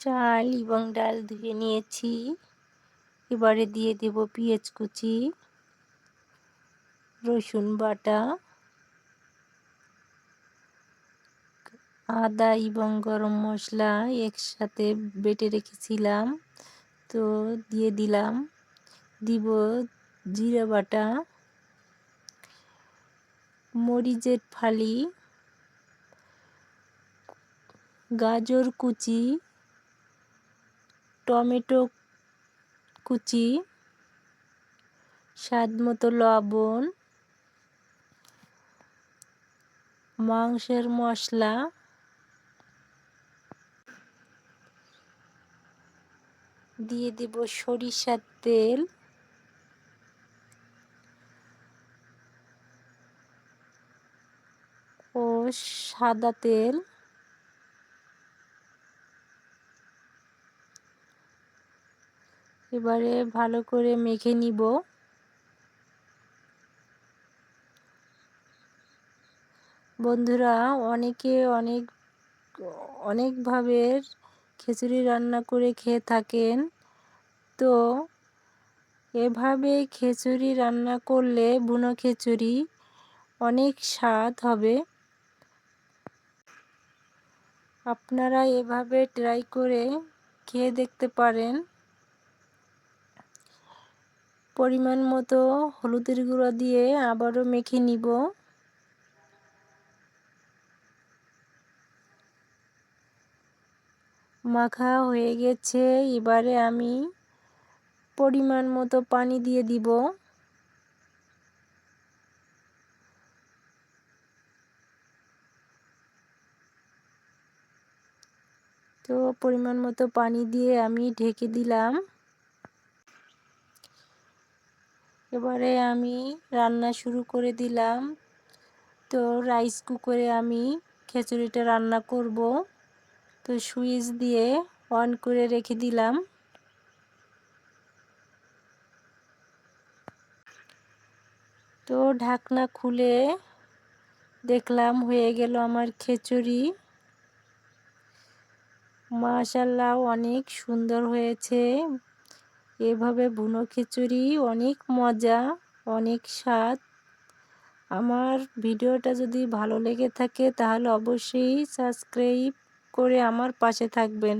চাল এবং ডাল ধুয়ে নিয়েছি। এবারে দিয়ে দেব পেঁয়াজ কুচি, রসুন বাটা, আদা এবং গরম মশলা একসাথে বেটে রেখেছিলাম, তো দিয়ে দিলাম। দিব জিরা বাটা, মরিচের ফালি, গাজর কুচি, টমেটো কুচি, স্বাদমতো লবণ, মাংসের মশলা, দিয়ে দেব সরিষার তেল, ও সাদা তেল। এবারে ভালো করে মেখে নিব। বন্ধুরা, অনেকে অনেকভাবে খিচুড়ি রান্না করে খেয়ে থাকেন, তো এভাবে খিচুড়ি রান্না করলে বুনো খিচুড়ি অনেক স্বাদ হবে। আপনারা এভাবে ট্রাই করে খেয়ে দেখতে পারেন। পরিমাণ মতো হলুদের গুঁড়ো দিয়ে আবারও মেখে নিব। মাখা হয়ে গেছে, এবারে আমি পরিমাণ মতো পানি দিয়ে দিব। তো পরিমাণ মতো পানি দিয়ে আমি ঢেকে দিলাম। এবারে আমি রান্না শুরু করে দিলাম। তো রাইস কুকারে আমি খিচুড়িটা রান্না করব, তো সুইচ দিয়ে অন করে রেখে দিলাম। তো ঢাকনা খুলে দেখলাম হয়ে গেল আমার খিচুড়ি। মাশাআল্লাহ, অনেক সুন্দর হয়েছে। এভাবে বুনো খিচুড়ি অনেক মজা, অনেক স্বাদ। আমার ভিডিওটা যদি ভালো লেগে থাকে তাহলে অবশ্যই সাবস্ক্রাইব করে আমার পাশে থাকবেন।